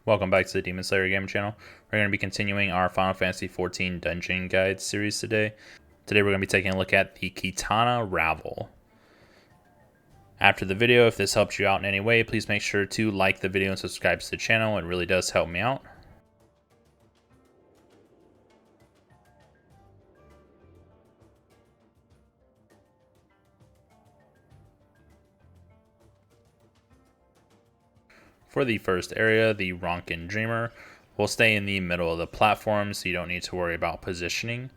Welcome back to the Demon Slayer Game channel. We're going to be continuing our Final Fantasy XIV Dungeon Guide series today. Today we're going to be taking a look at the Qitana Ravel. After the video, if this helps you out in any way, please make sure to like the video and subscribe to the channel. It really does help me out. For the first area, the Ronkin Dreamer will stay in the middle of the platform, so you don't need to worry about positioning.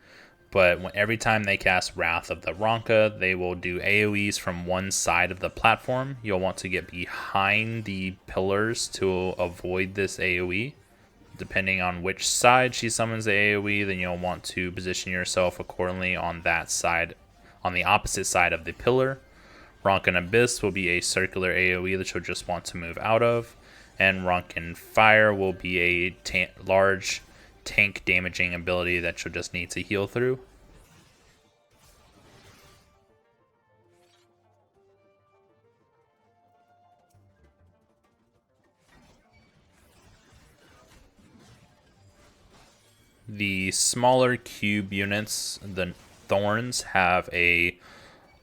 But every time they cast Wrath of the Ronka, they will do AoEs from one side of the platform. You'll want to get behind the pillars to avoid this AoE. Depending on which side she summons the AoE, then you'll want to position yourself accordingly on that side, on the opposite side of the pillar. Ronkin Abyss will be a circular AoE that you'll just want to move out of. And Ronkin Fire will be a large tank damaging ability that you'll just need to heal through. The smaller cube units, the Thorns, have a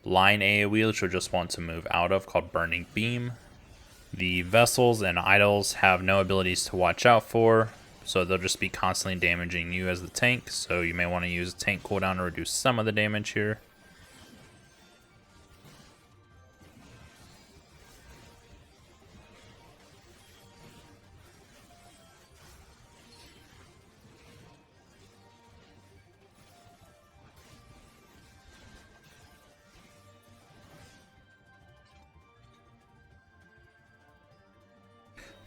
line AoE which you'll just want to move out of called Burning Beam. The Vessels and Idols have no abilities to watch out for, so they'll just be constantly damaging you as the tank, so you may want to use a tank cooldown to reduce some of the damage here.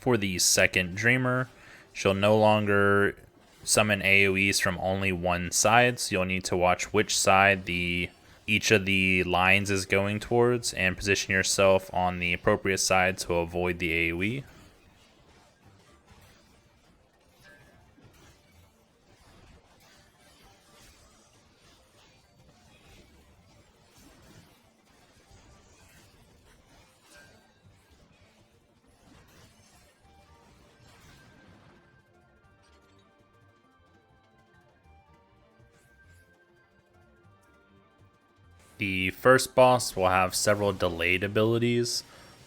For the second Dreamer, she'll no longer summon AoEs from only one side, so you'll need to watch which side each of the lines is going towards and position yourself on the appropriate side to avoid the AoE. The first boss will have several delayed abilities.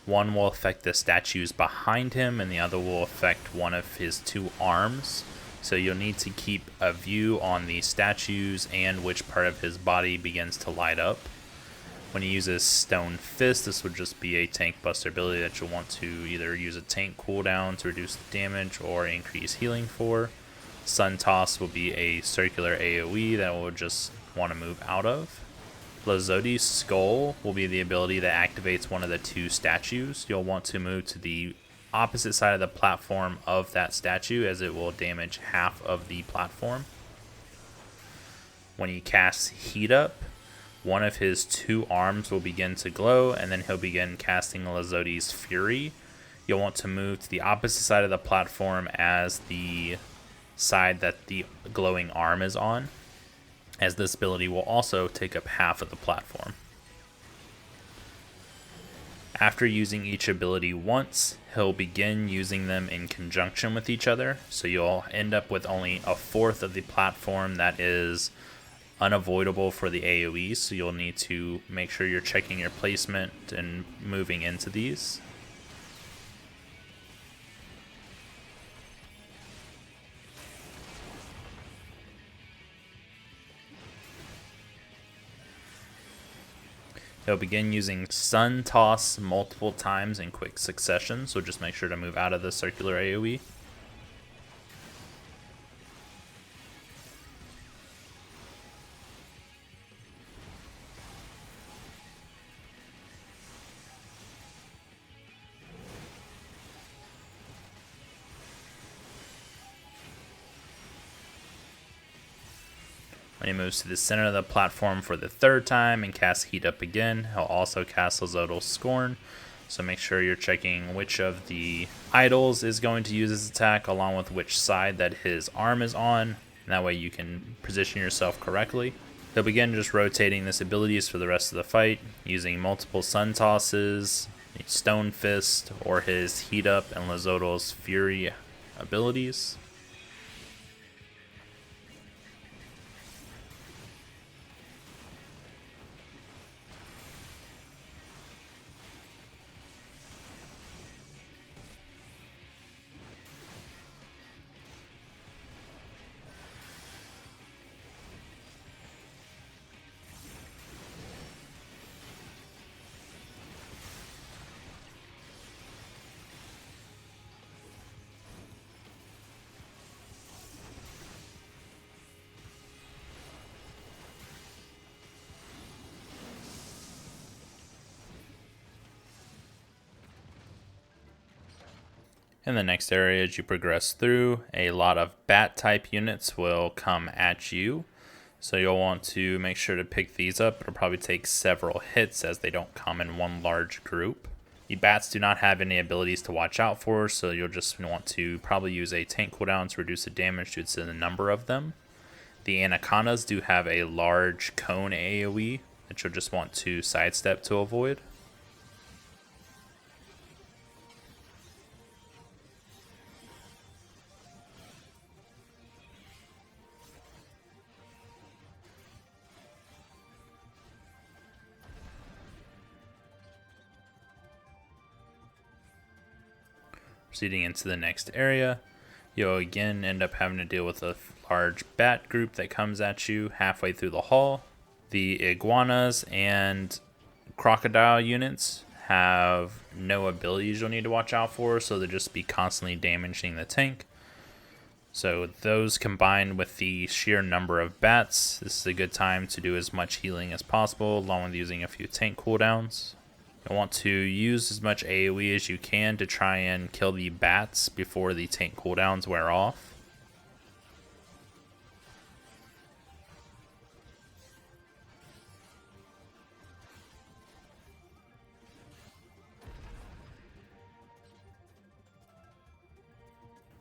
One will affect the statues behind him, and the other will affect one of his two arms. So you'll need to keep a view on the statues and which part of his body begins to light up. When he uses Stone Fist, this would just be a tank buster ability that you'll want to either use a tank cooldown to reduce the damage or increase healing for. Sun Toss will be a circular AoE that we'll just want to move out of. Lazodi's Skull will be the ability that activates one of the two statues. You'll want to move to the opposite side of the platform of that statue, as it will damage half of the platform. When he casts Heat Up, one of his two arms will begin to glow, and then he'll begin casting Lazodi's Fury. You'll want to move to the opposite side of the platform as the side that the glowing arm is on, as this ability will also take up half of the platform. After using each ability once, he'll begin using them in conjunction with each other, so you'll end up with only a fourth of the platform that is unavoidable for the AoE, so you'll need to make sure you're checking your placement and moving into these. He'll begin using Sun Toss multiple times in quick succession, so just make sure to move out of the circular AoE. When he moves to the center of the platform for the third time and casts Heat Up again, he'll also cast Lazodal Scorn. So make sure you're checking which of the idols is going to use his attack, along with which side that his arm is on. And that way you can position yourself correctly. He'll begin just rotating his abilities for the rest of the fight, using multiple Sun Tosses, Stone Fist, or his Heat Up and Lazodal's Fury abilities. In the next area, as you progress through, a lot of bat type units will come at you. So you'll want to make sure to pick these up. It'll probably take several hits as they don't come in one large group. The bats do not have any abilities to watch out for, so you'll just want to probably use a tank cooldown to reduce the damage due to the number of them. The anacondas do have a large cone AoE that you'll just want to sidestep to avoid. Proceeding into the next area, you'll again end up having to deal with a large bat group that comes at you halfway through the hall. The iguanas and crocodile units have no abilities you'll need to watch out for, so they'll just be constantly damaging the tank. So those combined with the sheer number of bats, this is a good time to do as much healing as possible, along with using a few tank cooldowns. You'll want to use as much AoE as you can to try and kill the bats before the tank cooldowns wear off.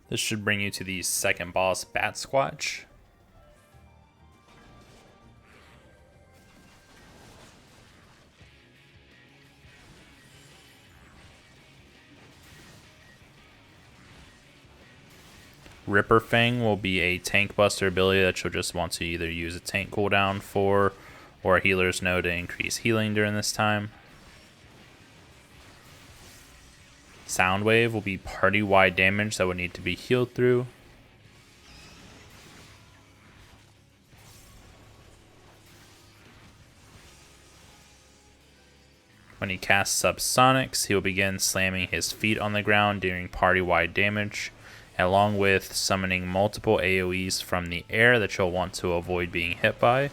This should bring you to the second boss, Bat Squatch. Ripper Fang will be a tank buster ability that you'll just want to either use a tank cooldown for or a healer's node to increase healing during this time. Soundwave will be party-wide damage that would need to be healed through. When he casts Subsonics, he will begin slamming his feet on the ground during party-wide damage, along with summoning multiple AoEs from the air that you'll want to avoid being hit by.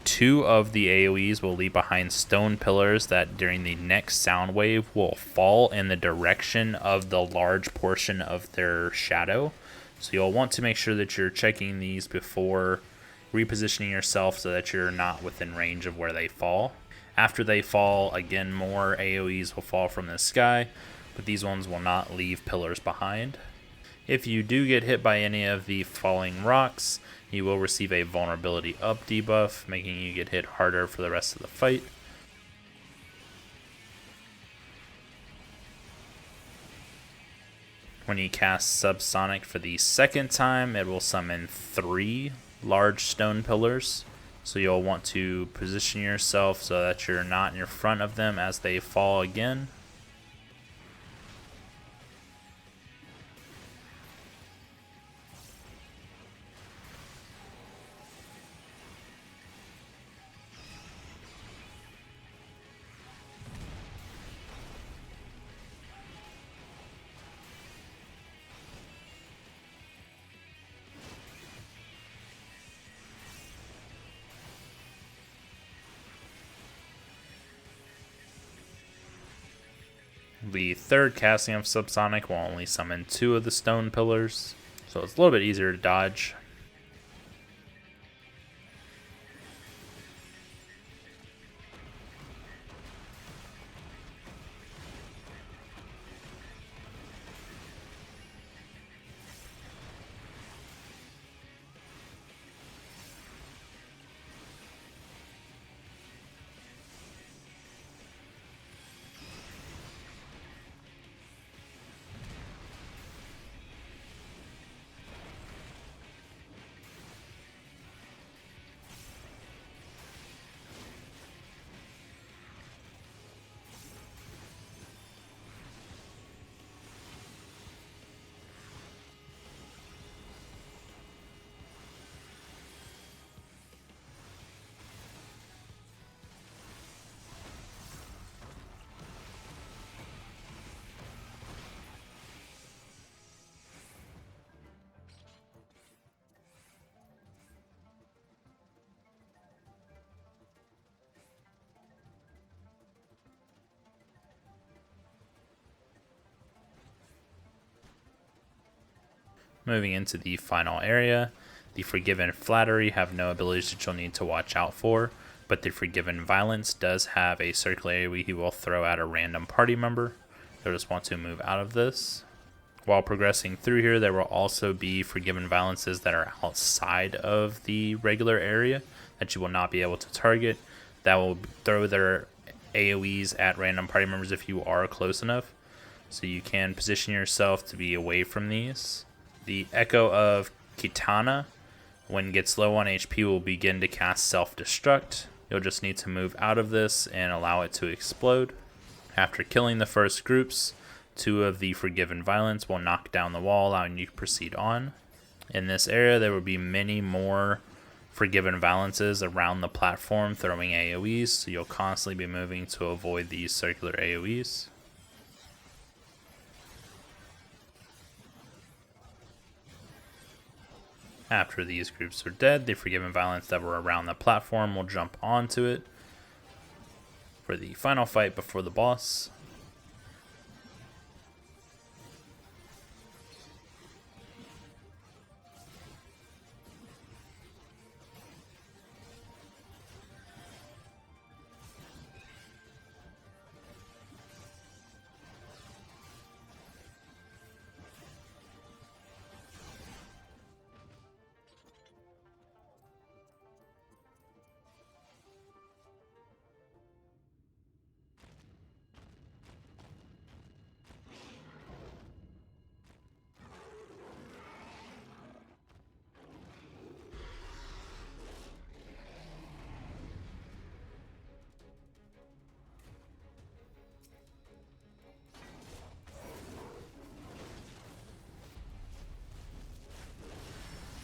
2 of the AoEs will leave behind stone pillars that during the next sound wave will fall in the direction of the large portion of their shadow. So you'll want to make sure that you're checking these before repositioning yourself so that you're not within range of where they fall. After they fall, again, more AoEs will fall from the sky, but these ones will not leave pillars behind. If you do get hit by any of the falling rocks, you will receive a vulnerability up debuff, making you get hit harder for the rest of the fight. When you cast Subsonic for the second time, it will summon 3 large stone pillars. So you'll want to position yourself so that you're not in front of them as they fall again. The third casting of Subsonic will only summon 2 of the stone pillars, so it's a little bit easier to dodge. Moving into the final area, the Forgiven Flattery have no abilities that you'll need to watch out for, but the Forgiven Violence does have a circular AoE he will throw at a random party member. You'll just want to move out of this. While progressing through here, there will also be Forgiven Violences that are outside of the regular area that you will not be able to target. That will throw their AoEs at random party members if you are close enough. So you can position yourself to be away from these. The Echo of Qitana, when it gets low on HP, will begin to cast Self-Destruct. You'll just need to move out of this and allow it to explode. After killing the first groups, 2 of the Forgiven Violence will knock down the wall, allowing you to proceed on. In this area, there will be many more Forgiven Violences around the platform throwing AoEs, so you'll constantly be moving to avoid these circular AoEs. After these groups are dead, the Forgiven Violence that were around the platform will jump onto it for the final fight before the boss.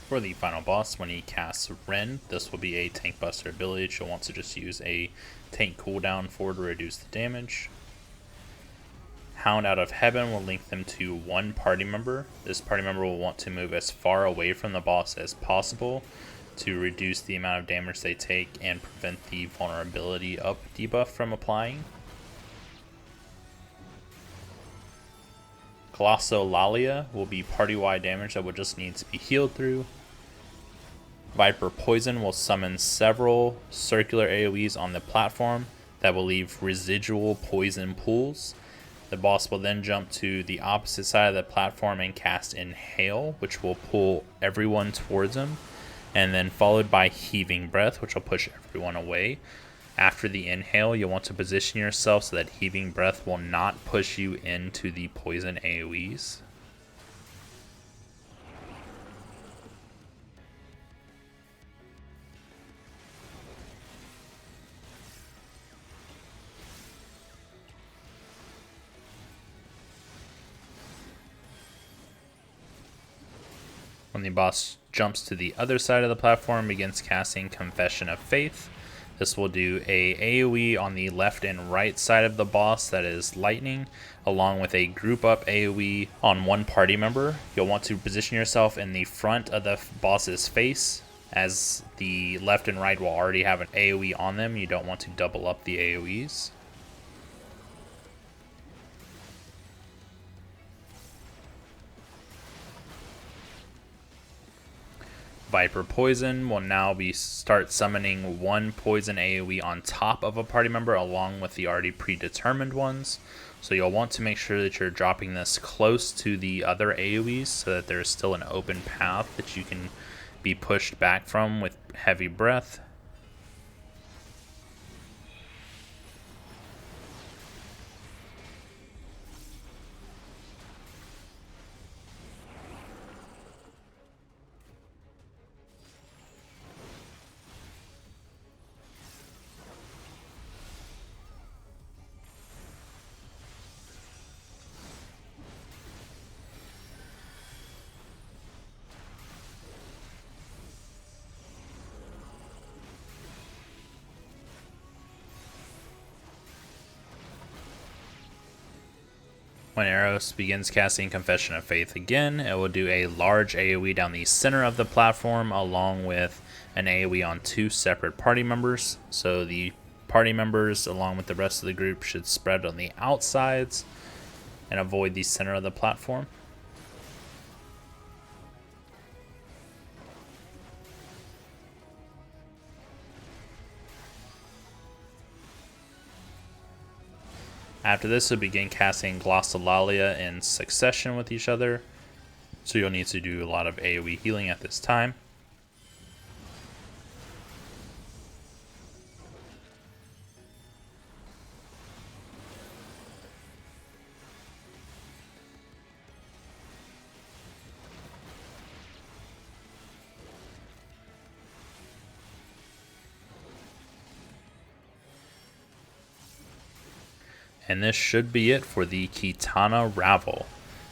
For the final boss, when he casts Rend, this will be a tank buster ability that you'll want to just use a tank cooldown for to reduce the damage. Hound out of Heaven will link them to 1 party member. This party member will want to move as far away from the boss as possible to reduce the amount of damage they take and prevent the vulnerability up debuff from applying. Glossolalia will be party-wide damage that will just need to be healed through. Viper Poison will summon several circular AoEs on the platform that will leave residual poison pools. The boss will then jump to the opposite side of the platform and cast Inhale, which will pull everyone towards him, and then followed by Heaving Breath, which will push everyone away. After the Inhale, you'll want to position yourself so that Heaving Breath will not push you into the poison AoEs. When the boss jumps to the other side of the platform, begins casting Confession of Faith. This will do a AoE on the left and right side of the boss that is lightning, along with a group up AoE on 1 party member. You'll want to position yourself in the front of the boss's face, as the left and right will already have an AoE on them. You don't want to double up the AoEs. Viper Poison will now start summoning 1 poison AoE on top of a party member along with the already predetermined ones. So you'll want to make sure that you're dropping this close to the other AoEs so that there's still an open path that you can be pushed back from with Heavy Breath. When Eros begins casting Confession of Faith again, it will do a large AoE down the center of the platform along with an AoE on 2 separate party members. So the party members along with the rest of the group should spread on the outsides and avoid the center of the platform. After this, you'll begin casting Glossolalia in succession with each other, so you'll need to do a lot of AoE healing at this time. And this should be it for the Qitana Ravel.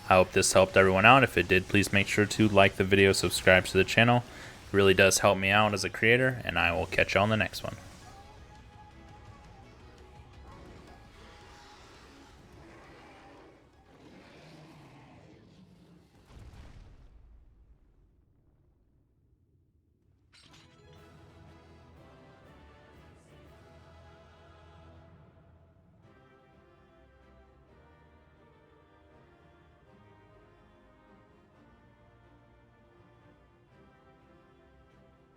I hope this helped everyone out. If it did, please make sure to like the video, subscribe to the channel. It really does help me out as a creator, and I will catch you on the next one.